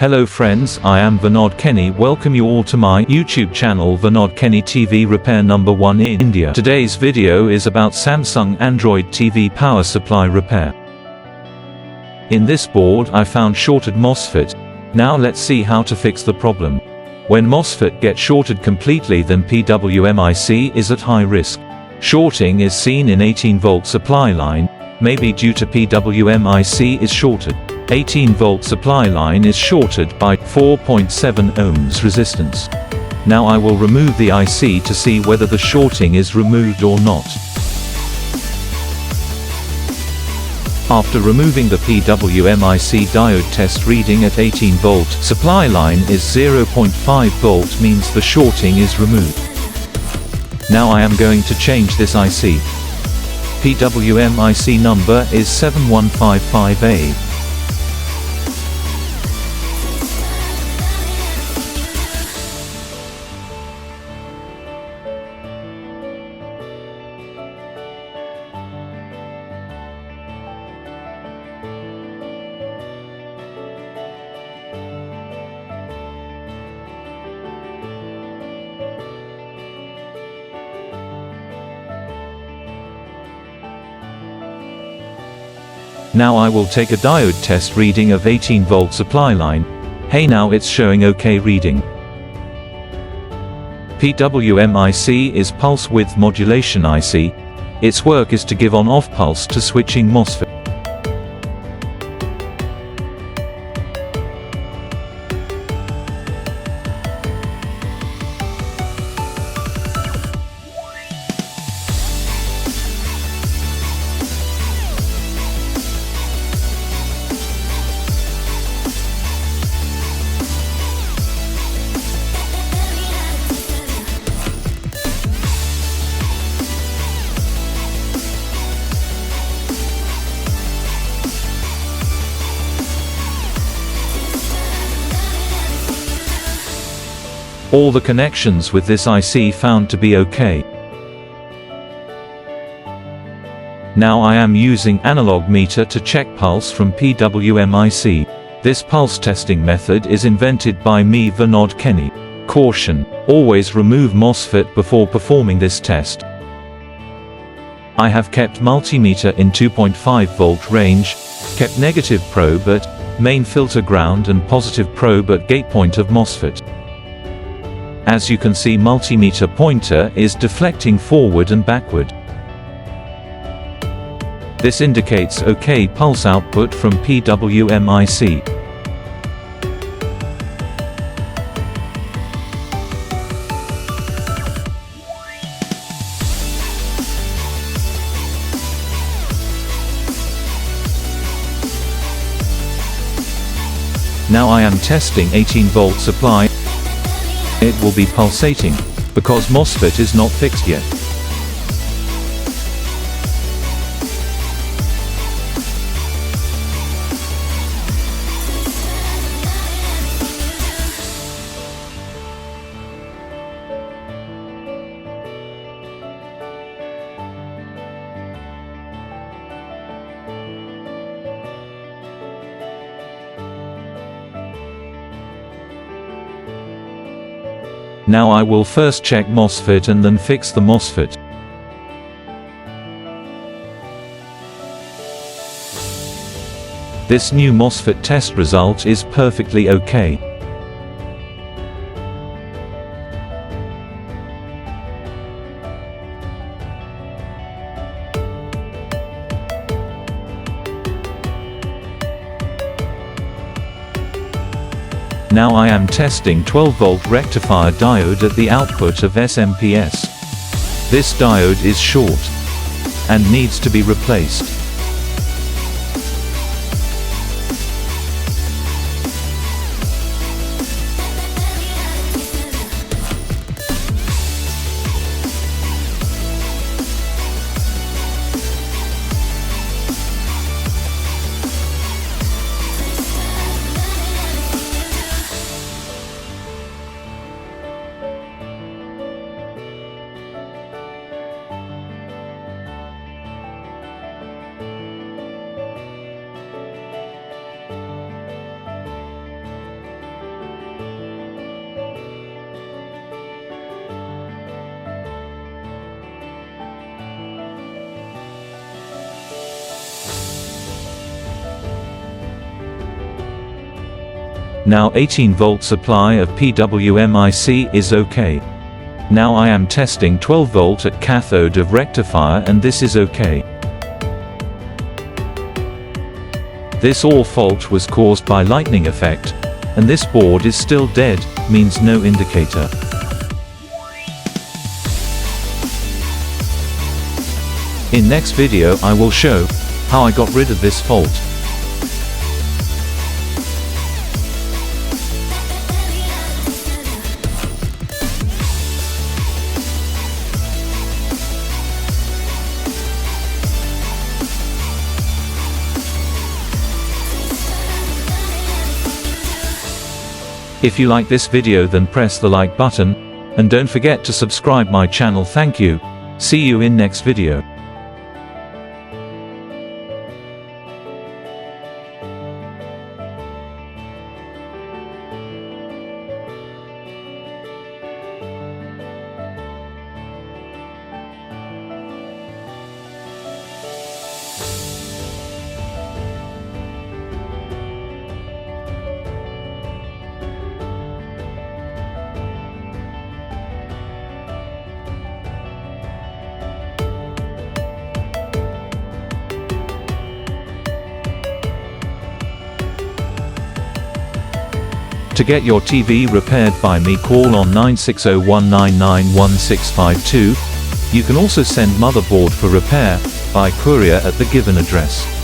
Hello friends, I am Vinod Kenny. Welcome you all to my YouTube channel Vinod Kenny TV Repair number 1 in India. Today's video is about Samsung Android TV power supply repair. In this board I found shorted MOSFET. Now let's see how to fix the problem. When MOSFET gets shorted completely, then PWM-IC is at high risk. Shorting is seen in 18-volt supply line, maybe due to PWM-IC is shorted. 18-volt supply line is shorted by 4.7 ohms resistance. Now I will remove the IC to see whether the shorting is removed or not. After removing the PWM-IC, diode test reading at 18-volt supply line is 0.5 volt, means the shorting is removed. Now I am going to change this IC. PWM-IC number is 7155A. Now I will take a diode test reading of 18-volt supply line. Hey, now it's showing OK reading. PWM-IC is pulse width modulation IC. Its work is to give on-off pulse to switching MOSFET. All the connections with this IC found to be OK. Now I am using analog meter to check pulse from PWM-IC. This pulse testing method is invented by me, Vinod Kenny. Caution: always remove MOSFET before performing this test. I have kept multimeter in 2.5 volt range, kept negative probe at main filter ground and positive probe at gate point of MOSFET. As you can see, multimeter pointer is deflecting forward and backward. This indicates OK pulse output from PWM-IC. Now I am testing 18-volt supply. It will be pulsating, because MOSFET is not fixed yet. Now I will first check MOSFET and then fix the MOSFET. This new MOSFET test result is perfectly OK. Now I am testing 12-volt rectifier diode at the output of SMPS. This diode is short and needs to be replaced. Now 18-volt supply of PWM-IC is okay. Now I am testing 12-volt at cathode of rectifier and this is okay. This all fault was caused by lightning effect, and this board is still dead, means no indicator. In next video I will show how I got rid of this fault. If you like this video, then press the like button, and don't forget to subscribe my channel. Thank you. See you in next video. To get your TV repaired by me, call on 960-199-1652. You can also send motherboard for repair by courier at the given address.